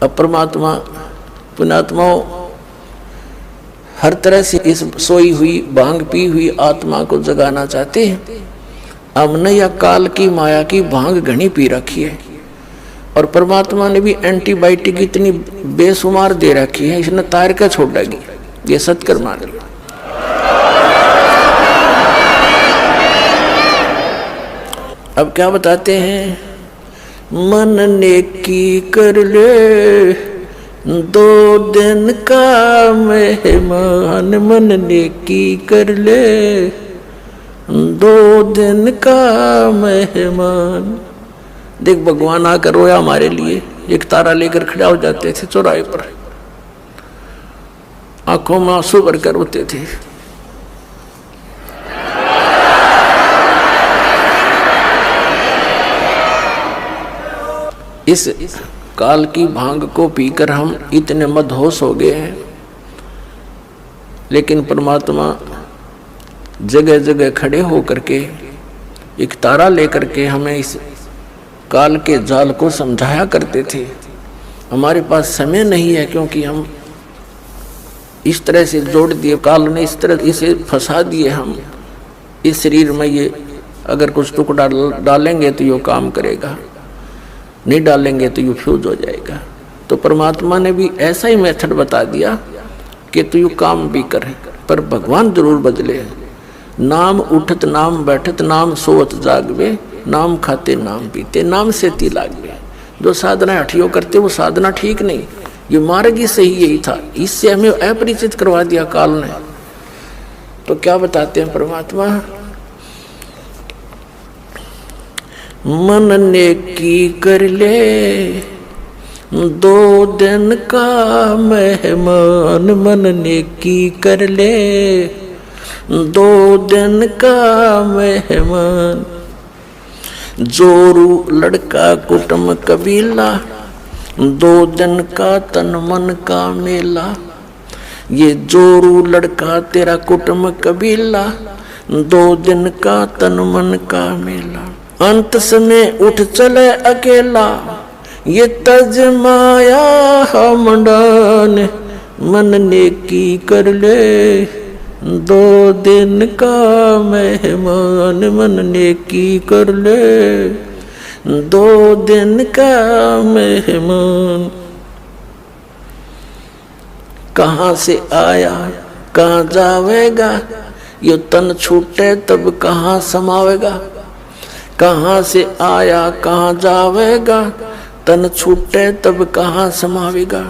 अब परमात्मा पुण्यात्माओं हर तरह से इस सोई हुई भांग पी हुई आत्मा को जगाना चाहते हैं। हमने या काल की माया की भांग घनी पी रखी है और परमात्मा ने भी एंटीबायोटिक इतनी बेशुमार दे रखी है, इसने तार का छोड़ डाली। ये सत्कर मान लो। अब क्या बताते हैं, मन नेकी कर ले 2 दिन का मेहमान, मन नेकी कर ले 2 दिन का मेहमान। देख भगवान आकर रोया हमारे लिए, एक तारा लेकर खड़ा हो जाते थे चौराहे पर, आंखों में आंसू भरकर रोते थे। इस काल की भांग को पीकर हम इतने मदहोश हो गए हैं, लेकिन परमात्मा जगह जगह खड़े होकर के एक तारा लेकर के हमें इस काल के जाल को समझाया करते थे। हमारे पास समय नहीं है, क्योंकि हम इस तरह से जोड़ दिए, काल ने इस तरह इसे फंसा दिए। हम इस शरीर में ये अगर कुछ टुकड़ा डालेंगे तो ये काम करेगा, नहीं डालेंगे तो ये फ्यूज हो जाएगा। तो परमात्मा ने भी ऐसा ही मेथड बता दिया कि तू यू काम भी करे, पर भगवान जरूर बदले। नाम उठत नाम बैठत नाम सोवत जागवे, नाम खाते नाम पीते नाम से ती लागवे। जो साधना हठियों करते वो साधना ठीक नहीं, ये मार्ग ही सही यही था। इससे हमें अपरिचित करवा दिया काल ने। तो क्या बताते हैं परमात्मा, मन नेकी कर ले 2 दिन का मेहमान, मन नेकी कर ले 2 दिन का मेहमान। जोरू लड़का कुटुंब कबीला, 2 दिन का तन मन का मेला। ये जोरू लड़का तेरा कुटुंब कबीला, 2 दिन का तन मन का मेला। अंत समय उठ चले अकेला, ये तज माया हमडान, मन नेकी कर ले 2 दिन का मेहमान, मन नेकी कर ले 2 दिन का मेहमान। कहाँ से आया कहाँ जावेगा, ये तन छूटे तब कहाँ समावेगा। कहाँ से आया कहाँ जावेगा, तन छूटे तब कहाँ समावेगा।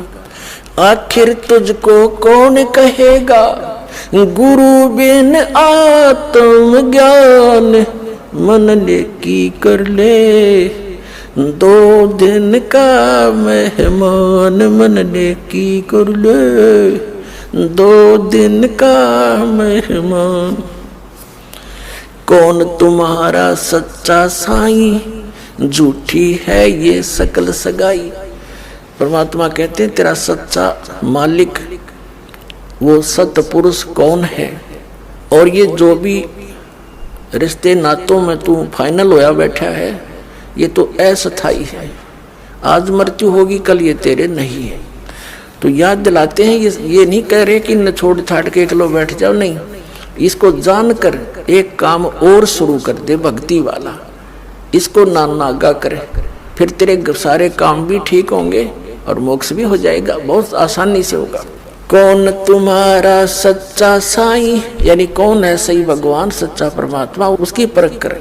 आखिर तुझको कौन कहेगा, गुरु बिन आत्म ज्ञान, मन नेकी कर ले 2 दिन का मेहमान, मन नेकी कर ले 2 दिन का मेहमान। कौन तुम्हारा सच्चा साईं, झूठी है ये सकल सगाई। परमात्मा कहते हैं तेरा सच्चा मालिक वो सतपुरुष कौन है, और ये जो भी रिश्ते नातों में तू फाइनल होया बैठा है ये तो अस्थाई है। आज मृत्यु होगी कल ये तेरे नहीं है। तो याद दिलाते हैं, ये नहीं कह रहे कि न छोड़ छाड़ के एकलो बैठ जाओ, नहीं, इसको जानकर एक काम और शुरू कर दे भक्ति वाला, इसको नागा करे, फिर तेरे सारे काम भी ठीक होंगे और मोक्ष भी हो जाएगा, बहुत आसानी से होगा। कौन तुम्हारा सच्चा साईं, यानी कौन है सही भगवान सच्चा परमात्मा, उसकी परख करे।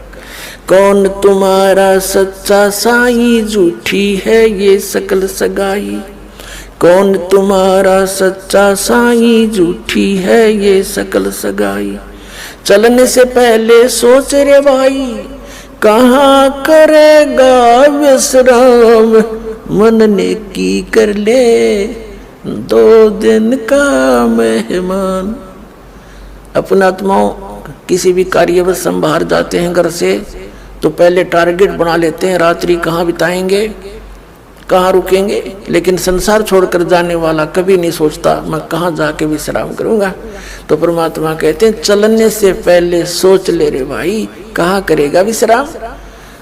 कौन तुम्हारा सच्चा साईं, झूठी है ये सकल सगाई। कौन तुम्हारा सच्चा साईं, झूठी है ये सकल सगाई। चलने से पहले सोच रे भाई, कहाँ करेगा विश्राम, मन नेकी कर ले 2 दिन का मेहमान। अपने आत्माओं किसी भी कार्यवश हम बाहर जाते हैं घर से तो पहले टारगेट बना लेते हैं, रात्रि कहाँ बिताएंगे, कहाँ रुकेंगे। लेकिन संसार छोड़कर जाने वाला कभी नहीं सोचता मैं कहाँ जाके विश्राम करूंगा। तो परमात्मा कहते हैं चलने से पहले सोच ले रे भाई, कहाँ करेगा विश्राम।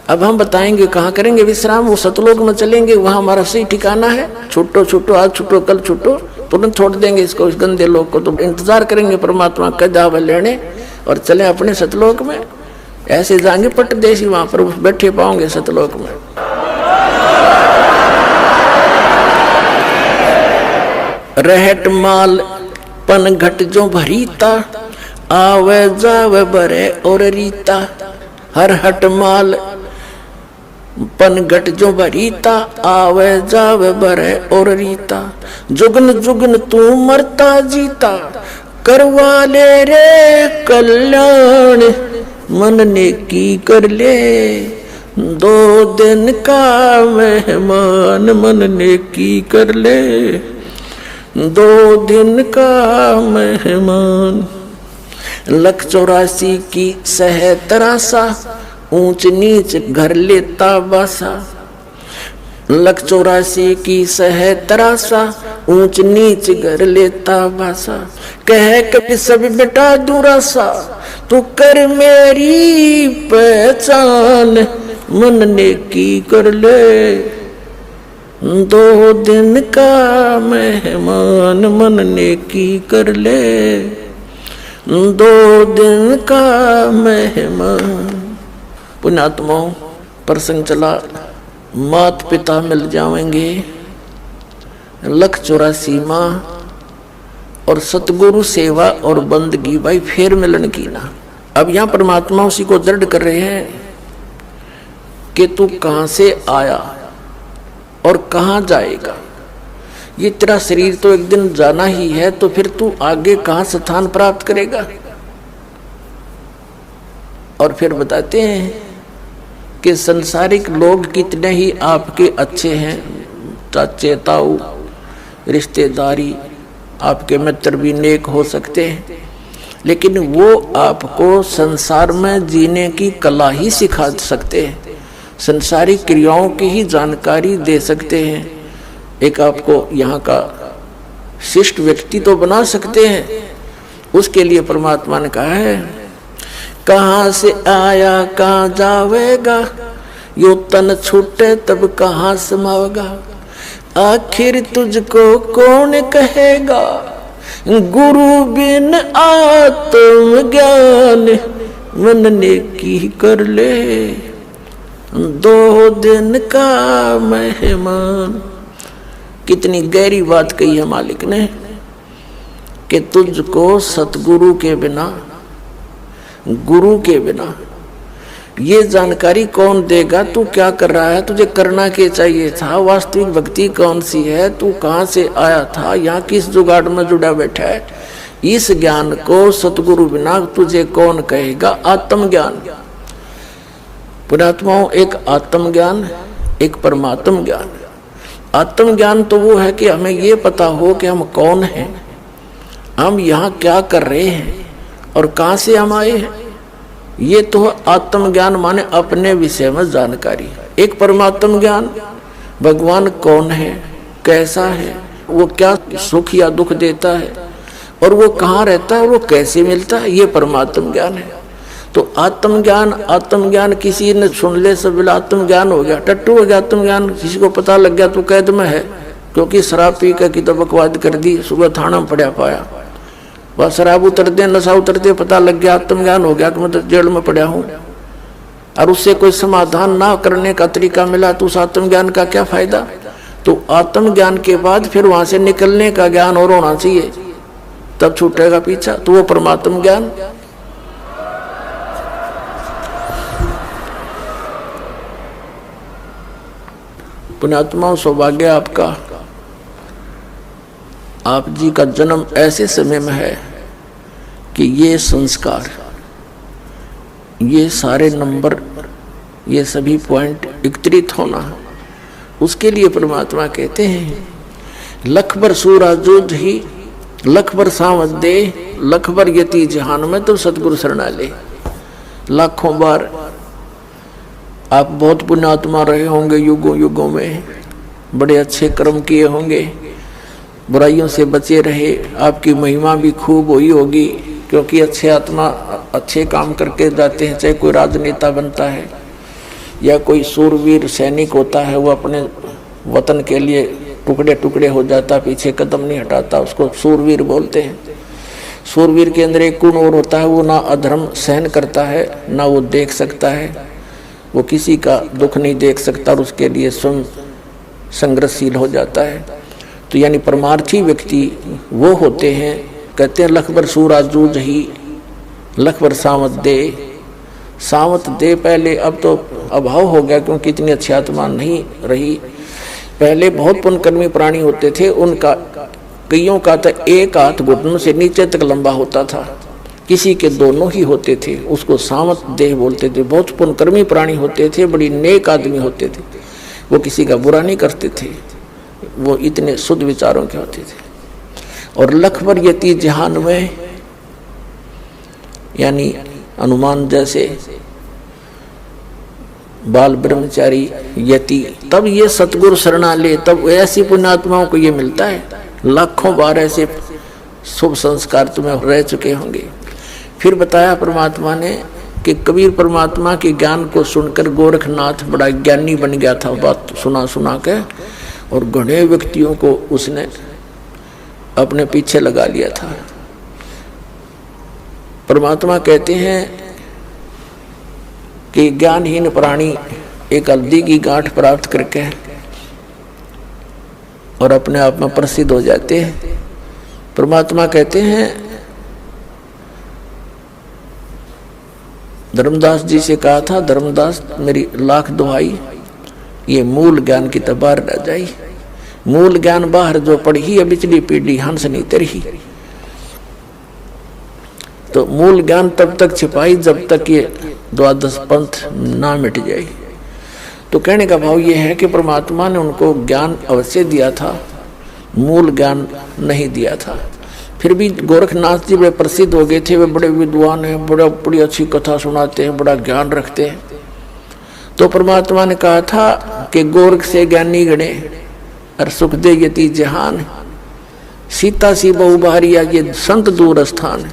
अब हम बताएंगे कहाँ करेंगे विश्राम, वो सतलोक में चलेंगे, वहां हमारा सही ठिकाना है। छूटो छूटो, आज छूटो कल छूटो, तुरंत छोड़ देंगे इसको, इस गंदे लोक को। तो इंतजार करेंगे परमात्मा का जावे लेने और चले अपने सतलोक में। ऐसे जाएंगे पटदेशी, वहां पर बैठे पाओगे सतलोक में। रहट माल पन घट जो भरीता, आवे जावे बरे और रीता। हर हट माल पन घट जो भरीता, आवे जावे बरे और रीता। जुगन जुगन तू मरता जीता, करवा ले रे कल्याण। मन ने की कर ले 2 दिन का मेहमान, मन ने की कर ले 2 दिन का मेहमान। 184 की सह तरासा, ऊंच नीच घर लेता बासा। 184 की सह तरासा, ऊंच नीच घर लेता बासा। कह कभी सब बेटा दूरासा, तू कर मेरी पहचान। मन ने की कर ले 2 दिन का मेहमान, मन ने की कर ले 2 दिन का मेहमान। पुण्यात्माओं, प्रसंग चला, मात पिता मिल जाएंगे, 184 माँ और सतगुरु सेवा और बंदगी, भाई फिर मिलन की ना। अब यहाँ परमात्मा उसी को दृढ़ कर रहे हैं कि तू कहाँ से आया और कहाँ जाएगा। ये तेरा शरीर तो एक दिन जाना ही है, तो फिर तू आगे कहाँ स्थान प्राप्त करेगा। और फिर बताते हैं कि संसारिक लोग कितने ही आपके अच्छे हैं, चाचे ताऊ रिश्तेदारी, आपके मित्र भी नेक हो सकते हैं, लेकिन वो आपको संसार में जीने की कला ही सिखा सकते हैं, संसारिक क्रियाओं की ही जानकारी दे सकते हैं। एक आपको यहाँ का शिष्ट व्यक्ति तो बना सकते हैं। उसके लिए परमात्मा ने कहा है, कहाँ से आया कहाँ जावेगा, यो तन छूटे तब कहाँ समावेगा। आखिर तुझको कौन कहेगा, गुरु बिन आत्म ज्ञान। मन ने की कर ले 2 दिन का मेहमान। कितनी गहरी बात कही है मालिक ने कि तुझको सतगुरु के बिना, गुरु के बिना ये जानकारी कौन देगा, तू क्या कर रहा है, तुझे करना क्या चाहिए था, वास्तविक भक्ति कौन सी है, तू कहाँ से आया था, यहाँ किस जुगाड़ में जुड़ा बैठा है। इस ज्ञान को सतगुरु बिना तुझे कौन कहेगा। आत्मज्ञान, पुण्यात्माओं, एक आत्मज्ञान, एक परमात्म ज्ञान। आत्मज्ञान तो वो है कि हमें ये पता हो कि हम कौन हैं, हम यहाँ क्या कर रहे हैं और कहाँ से हम आए हैं। ये तो आत्मज्ञान माने अपने विषय में जानकारी। एक परमात्म ज्ञान, भगवान कौन है, कैसा है, वो क्या सुख या दुख देता है और वो कहाँ रहता है, वो कैसे मिलता है, ये परमात्म ज्ञान है। तो आत्मज्ञान किसी ने सुन ले सब बोला आत्मज्ञान हो गया, टट्टू हो गया आत्मज्ञान। किसी को पता लग गया तो कैद में है, क्योंकि शराब पी कर की तो बकवाद कर दी, सुबह थाना में पड़ा पाया। वह शराब उतरते नशा उतरते पता लग गया आत्मज्ञान हो गया कि मैं तो जेल में पड़ा हूँ, और उससे कोई समाधान ना करने का तरीका मिला तो उस आत्मज्ञान का क्या फायदा। तो आत्मज्ञान के बाद फिर वहां से निकलने का ज्ञान और होना चाहिए, तब छूटेगा पीछा। तो वो परमात्म ज्ञान। पुण्यात्मा, सौभाग्य आपका, आप जी का जन्म ऐसे समय में है कि ये संस्कार, ये सारे नंबर, ये सभी पॉइंट एकत्रित होना, उसके लिए परमात्मा कहते हैं लख बर सूरा जोध ही लख बर सावध दे, लख बर यति जहान में तो सतगुरु शरणा ले। लाखों बार आप बहुत पुण्यात्मा रहे होंगे, युगों युगों में बड़े अच्छे कर्म किए होंगे, बुराइयों से बचे रहे, आपकी महिमा भी खूब हुई होगी, क्योंकि अच्छे आत्मा अच्छे काम करके जाते हैं, चाहे कोई राजनेता बनता है, या कोई सूरवीर सैनिक होता है, वो अपने वतन के लिए टुकड़े टुकड़े हो जाता, पीछे कदम नहीं हटाता, उसको सूरवीर बोलते हैं। सूरवीर के अंदर एक गुण और होता है, वो ना अधर्म सहन करता है, ना वो देख सकता है, वो किसी का दुख नहीं देख सकता और उसके लिए स्वयं संघर्षशील हो जाता है। तो यानी परमार्थी व्यक्ति वो होते हैं, कहते हैं लखबर सूरा जूझ ही लखबर सामत दे। सामत दे पहले, अब तो अभाव हो गया क्योंकि इतनी अच्छी आत्मा नहीं रही। पहले बहुत पुण्यकर्मी प्राणी होते थे, उनका कईयों का तो एक हाथ घुटनों से नीचे तक लंबा होता था, किसी के दोनों ही होते थे, उसको सामत देह बोलते थे। बहुत पुण्यकर्मी प्राणी होते थे, बड़ी नेक आदमी होते थे, वो किसी का बुरा नहीं करते थे, वो इतने शुद्ध विचारों के होते थे। और लखबर यति जहान में, यानी हनुमान जैसे बाल ब्रह्मचारी यति, तब ये सतगुरु शरणा ले, तब ऐसी पुण्यात्माओं को ये मिलता है। लाखों बार ऐसे शुभ संस्कार तुम्हें रह चुके होंगे। फिर बताया परमात्मा ने कि कबीर परमात्मा के ज्ञान को सुनकर गोरखनाथ बड़ा ज्ञानी बन गया था, बात सुना सुना के, और घने व्यक्तियों को उसने अपने पीछे लगा लिया था। परमात्मा कहते हैं कि ज्ञानहीन प्राणी एक हल्दी की गांठ प्राप्त करके और अपने आप में प्रसिद्ध हो जाते हैं। परमात्मा कहते हैं, धर्मदास जी से कहा था, धर्मदास मेरी लाख दुहाई, ये मूल ज्ञान की तो बाहर रह जाई। मूल ज्ञान बाहर जो पढ़ी है बिचली पीढ़ी हंस नहीं तरही। तो मूल ज्ञान तब तक छिपाई जब तक ये द्वादश पंथ ना मिट जाए। तो कहने का भाव ये है कि परमात्मा ने उनको ज्ञान अवश्य दिया था, मूल ज्ञान नहीं दिया था। फिर भी गोरखनाथ जी बड़े प्रसिद्ध हो गए थे, वे बड़े विद्वान हैं, बड़ी अच्छी कथा सुनाते हैं, बड़ा ज्ञान रखते हैं। तो परमात्मा ने कहा था कि गोरख से ज्ञानी गणे और सुख दे यति जहान, सीता सी बहु बारिया ये संत दूर स्थान।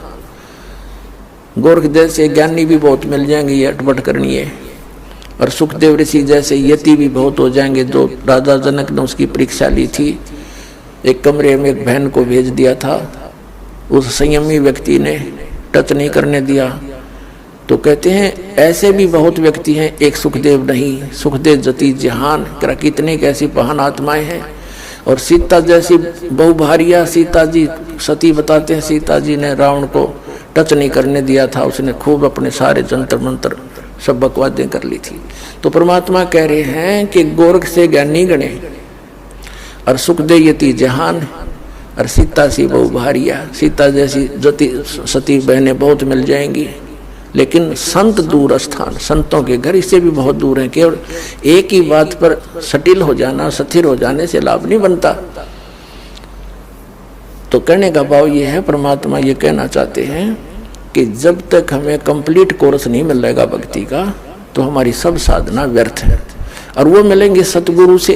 गोरख जैसे ज्ञानी भी बहुत मिल जाएंगे, ये अटपट करनी है, और सुखदेव ऋषि जैसे यति भी बहुत हो जाएंगे। जो राजा जनक ने उसकी परीक्षा ली थी, एक कमरे में एक बहन को भेज दिया था, उस संयमी व्यक्ति ने टच नहीं करने दिया। तो कहते हैं ऐसे भी बहुत व्यक्ति हैं, एक सुखदेव नहीं, सुखदेव जति जहान, कितने कैसी महान आत्माएं हैं। और सीता जैसी बहुभारिया, सीता जी सती बताते हैं, सीता जी ने रावण को टच नहीं करने दिया था, उसने खूब अपने सारे जंतर मंत्र सब बकवादें कर ली थी। तो परमात्मा कह रहे हैं कि गोरख से ज्ञानी गणे और सुखदेव यति जहान और सीता सी बहुभारिया, सीता जैसी जति सती बहनें बहुत मिल जाएंगी, लेकिन संत दूर स्थान, संतों के घर इससे भी बहुत दूर हैं। केवल एक ही बात पर सटिल हो जाना, स्थिर हो जाने से लाभ नहीं बनता। तो कहने का भाव ये है, परमात्मा ये कहना चाहते हैं कि जब तक हमें कंप्लीट कोर्स नहीं मिल रहेगा भक्ति का, तो हमारी सब साधना व्यर्थ है। और वो मिलेंगे सतगुरु से,